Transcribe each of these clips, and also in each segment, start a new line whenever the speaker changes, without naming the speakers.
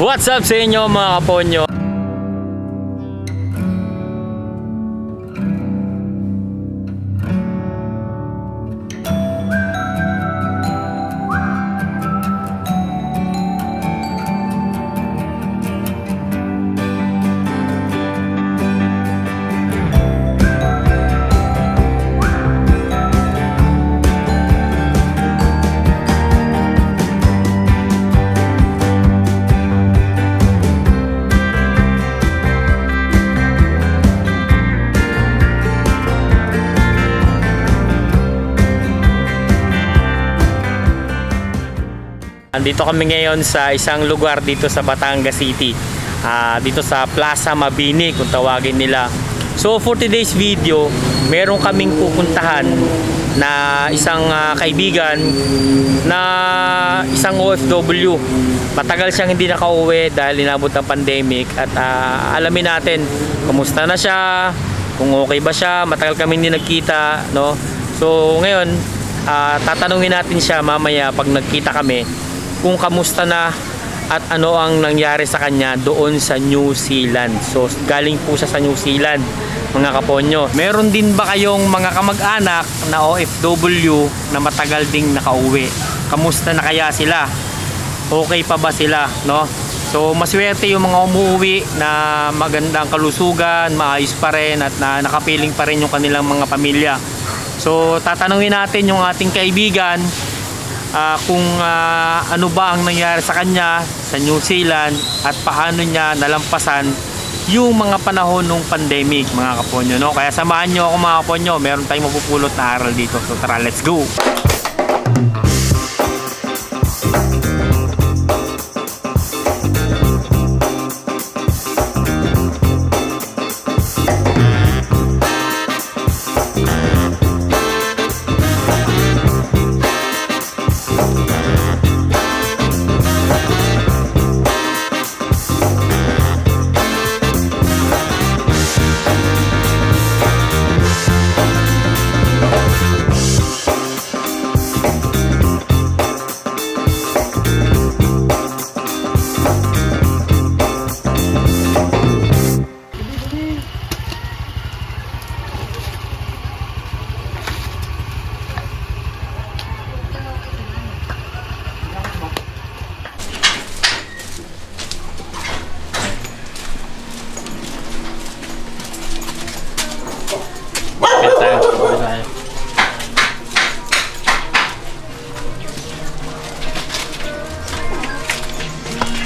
What's up sa inyo mga kaponyo? Andito kami ngayon sa isang lugar dito sa Batangas City, dito sa Plaza Mabini kung tawagin nila. So for today's video, meron kaming pupuntahan na isang kaibigan na isang OFW. Matagal siyang hindi nakauwi dahil inabot ng pandemic at alamin natin kumusta na siya, kung okay ba siya. Matagal kami hindi nagkita, no? So ngayon, tatanungin natin siya mamaya pag nagkita kami kung kamusta na at ano ang nangyari sa kanya doon sa New Zealand. So galing po siya sa New Zealand mga kaponyo. Meron din ba kayong mga kamag-anak na OFW na matagal ding nakauwi? Kamusta na kaya sila? Okay pa ba sila, no? So maswerte yung mga umuwi na magandang kalusugan, maayos pa rin at nakapiling pa rin yung kanilang mga pamilya. So tatanungin natin yung ating kaibigan kung ano ba ang nangyari sa kanya sa New Zealand at paano niya nalampasan yung mga panahon ng pandemic mga kaponyo, no? Kaya samahan nyo ako mga kaponyo, meron tayong mapupulot na aral dito. So tara, let's go!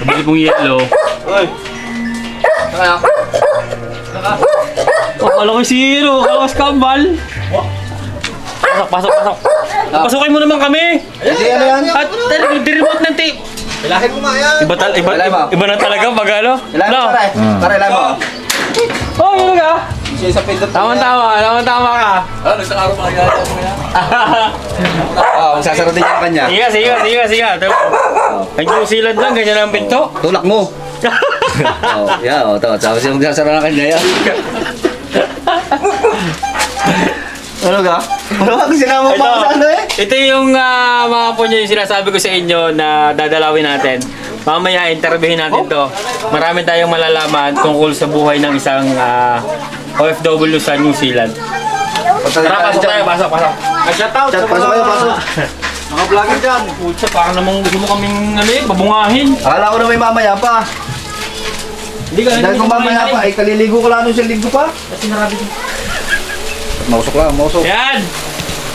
Kabili pong yellow. Oy! Saka. Akala ko si Hero, akala ko si Kambal. Pasok. Pasukin mo naman kami.
Hindi, ano yan?
At di-remote ng tape.
Ilahin mo nga yan.
Iba na talaga pag ano?
Ilahin mo, pare. Pare, ilahin mo.
Oh, yun ka.
Siya sa pindot.
Tama ka.
Ano, isang araw pa kaya mo yan? Magsasara din yung kanya.
Sige. Ang New Zealand lang, ganyan ang pinto.
Tulak mo. Yeah, tapos yung magsasara ng kanya yan. Ano ka? Ano ka? Sinama mo pa sa ano eh?
Ito yung mga po nyo yung sinasabi ko sa inyo na dadalawin natin. Mamaya interviewin natin to. Marami tayong malalaman tungkol sa buhay ng isang OFW sa New Zealand. Tara, pasok tayo, pasok.
Shoutout! Pasok kayo, pasok. Mga vlogger dyan.
Putsa, parang namang gusto mo kaming babungahin.
Akala ko na may mamaya pa. Dahil kung mamaya pa, ay kaliligo ko lang nung siya ligo pa.
Kasi narabi ko.
Mausok lang.
Yan!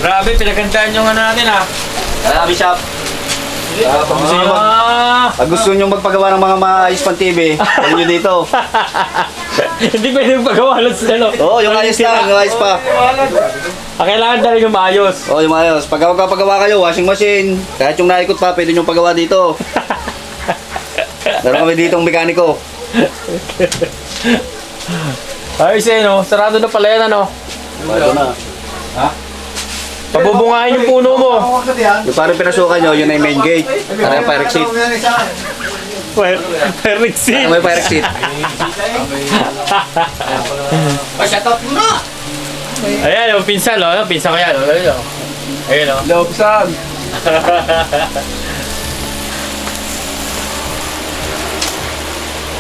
Grabe, pinagandaan yung ano natin ha.
Bishop. Pag gusto nyo magpagawa ng mga maayos pang TV, huwag nyo dito.
Hindi pwede magpagawa lang sa ano.
Oo, yung ayos lang, yung ayos pa.
Kailangan talaga yung maayos.
Oo, yung ayos. Pag magpapagawa kayo, washing machine, kahit yung naikot pa, pwede nyo pagawa dito. Meron kami ditong mekaniko.
Ayos eh, no? Sarado na pala yan, ano?
Ito na.
Ha? Pabubungahin yung puno mo.
Yung parang pinasukan nyo, yun ay main gate. Para yung fire exit.
Fire exit.
May fire exit.
Shoutout mo na!
Ayan, yung pinsan, no? Pinsan ko yan, no? Ayun, no?
Lobsan.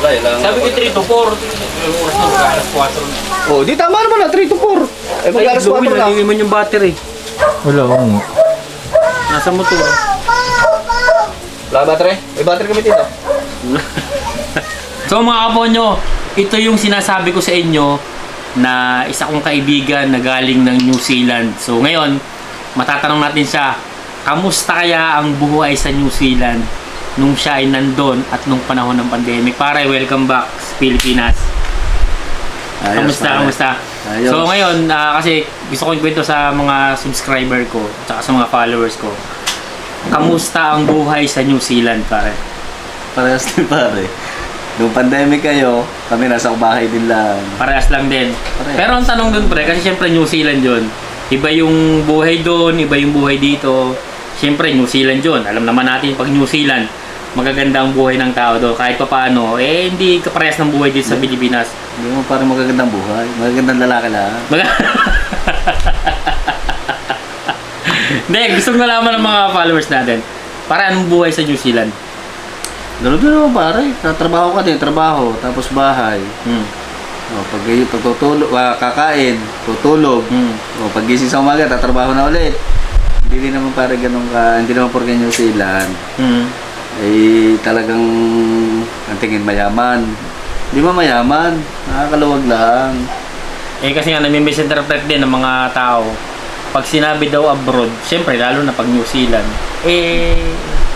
Sabi ko 3 to 4. Yung oras na mag-alas 4.
Oh, di tama naman na, 3 to 4. Eh, mag-alas 4 na.
Naliman yung battery.
Wala akong.
Nasa motor.
Wala battery? May battery kami dito.
So mga kaponyo, ito yung sinasabi ko sa inyo na isa kong kaibigan na galing ng New Zealand. So ngayon, matatanong natin siya, kamusta kaya ang buhay sa New Zealand nung siya ay nandun at nung panahon ng pandemic? Pare, welcome back sa Pilipinas. Kamusta?
Ayos.
So ngayon, kasi gusto ko ikwento sa mga subscriber ko at sa mga followers ko. Kamusta ang buhay sa New Zealand, pare?
Parehas din pare. Nung pandemic kayo, kami nasa bahay din lang.
Parehas lang din.
Parehas.
Pero ang tanong dun, pre, kasi syempre New Zealand yun. Iba yung buhay doon, iba yung buhay dito. Syempre New Zealand yun. Alam naman natin pag New Zealand, magaganda ang buhay ng tao doon. Kahit pa paano, hindi kaparehas ng buhay dito sa Pilipinas.
Hindi mo parang magagandang buhay. Magagandang lalaki lang.
Hindi, gusto ko malaman ng mga followers natin. Para anong buhay sa New Zealand?
Dalo-dalo pare. Tatrabaho ka din, trabaho. Tapos bahay. O, pagtutulog, kakain, tutulog. O, paggising sa umaga, tatrabaho na ulit. Hindi din naman pare ganun ka. Hindi naman porke New Zealand. Eh, talagang ang tingin mayaman. Hindi ba mayaman? Nakakaluwag lang.
Eh kasi nga nami-misinterpret din ng mga tao. Pag sinabi daw abroad, syempre lalo na pag New Zealand,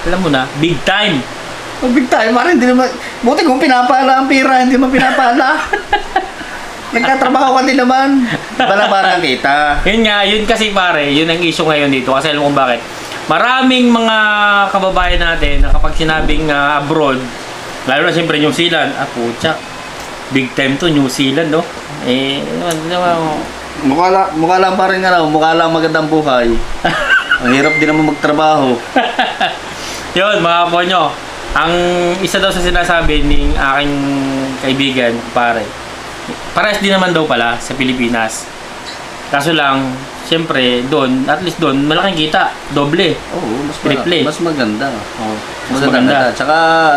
alam mo na, big time.
Big time, pare. Hindi naman. Buti kung pinapala ang pira, hindi mo pinapala. Nagtatrabaho ka din naman. Bala parang kita.
Yun nga, yun kasi pare, yun ang issue ngayon dito. Kasi alam mo kung bakit. Maraming mga kababayan natin na kapag sinabing abroad, lalo na siyempre New Zealand, putya, big time to New Zealand, no?
Mukha lang pa rin mukha lang magandang buhay. Ang hirap din naman magtrabaho.
Yun, mga kaponyo, ang isa daw sa sinasabi ng aking kaibigan, pare, parehas din naman daw pala sa Pilipinas. Kaso lang, siyempre, doon, at least doon, malaking kita, doble.
Oo,
Triple.
mas maganda.
Oh,
Mas maganda. Tsaka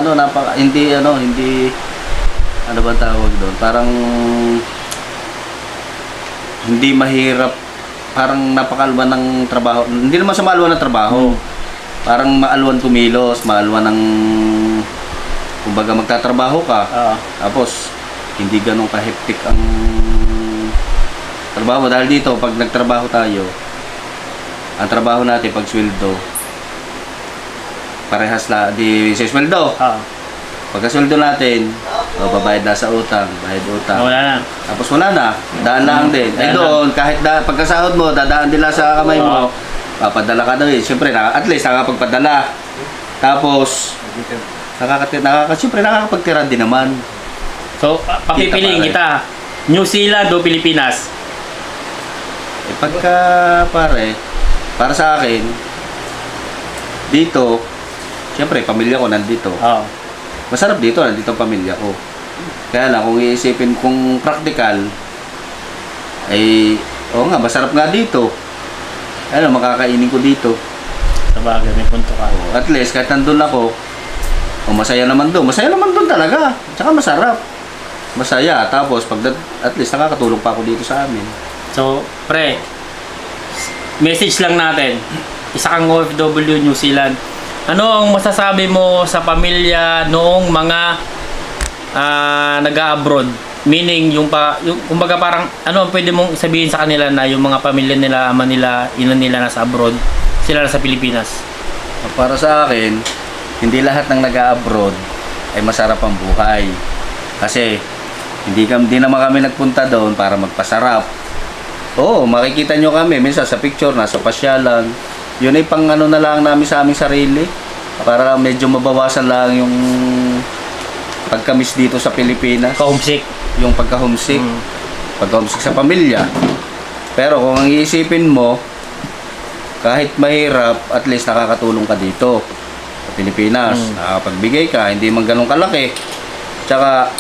hindi ano ba tawag doon? Parang hindi mahirap, parang napakalwan ng trabaho. Hindi naman sa maalwan ng trabaho. Parang maalwan kumilos, maalwan ng kumbaga magtatrabaho ka. Tapos hindi ganun ka-hectic ang trabaho dahil dito pag nagtrabaho tayo, ang trabaho natin pag sweldo parehas la di sa sweldo. Pagka-sweldo natin, babayad na sa utang, bayad utang.
Wala na.
Tapos wala na, daan lang din. Ay doon, kahit pagkasahod mo, dadaan din lang sa kamay mo. Papadala ka na rin. Siyempre, at least nakakapagpadala. Tapos, siyempre nakakapagtira din naman.
So, papipiliin kita, New Zealand o Pilipinas?
Pagka para sa akin, dito, siyempre, pamilya ko nandito. Masarap dito, nandito ang pamilya ko. Kaya lang, kung iisipin kung practical, oo nga, masarap nga dito. Makakainin ko dito.
Sabagay, may punto ka.
At least, kahit nandun ako, masaya naman doon. Masaya naman doon talaga. Tsaka masarap. Masaya. Tapos, at least, nakakatulong pa ako dito sa amin.
So, pre, message lang natin. Isa kang OFW New Zealand. Ano ang masasabi mo sa pamilya noong mga nag-abroad? Meaning, kumbaga parang, ano ang pwede mong sabihin sa kanila na yung mga pamilya nila, ama nila, ina nila nasa abroad, sila nasa Pilipinas?
Para sa akin, hindi lahat ng nag-abroad ay masarap ang buhay. Kasi, hindi naman kami nagpunta doon para magpasarap. Oo, makikita nyo kami, minsan sa picture, nasa pasyalan. Yun ay pang ano na lang namin sa aming sarili. Para medyo mabawasan lang yung pagka-miss dito sa Pilipinas.
Ka-homesick.
Yung pagka-homesick. Pagka-homesick sa pamilya. Pero kung ang iisipin mo, kahit mahirap, at least nakakatulong ka dito sa Pilipinas. Nakakapagbigay ka, hindi man ganun kalaki. Tsaka,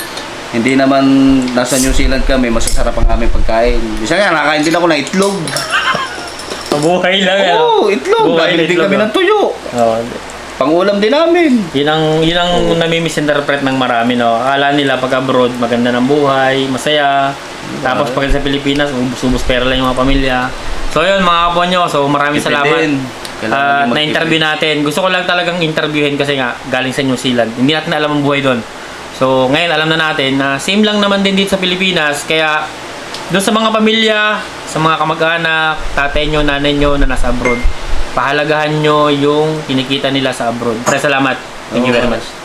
hindi naman nasa New Zealand kami, masasarap ang aming pagkain. Bisa nga, nakakain din ako ng itlog.
Mabuhay lang.
Oo, itlog. Nabili din kami ng tuyo. Pangulam din namin.
Yun ang nami-misinterpret ng marami, no? Akala nila pag abroad, maganda ng buhay, masaya. Tapos pag sa Pilipinas, ubus pera lang yung mga pamilya. So yun, mga kapwa nyo. So maraming
Tipid
salamat.
din. Kailangan
Na-interview natin. Gusto ko lang talagang interviewin kasi nga, galing sa New Zealand. Hindi natin alam ang buhay doon. So ngayon, alam na natin na same lang naman din dito sa Pilipinas. Kaya doon sa mga pamilya, sa mga kamag-anak, tatay nyo, nanay nyo na nasa abroad, pahalagahan nyo yung kinikita nila sa abroad. Salamat. Thank you very much.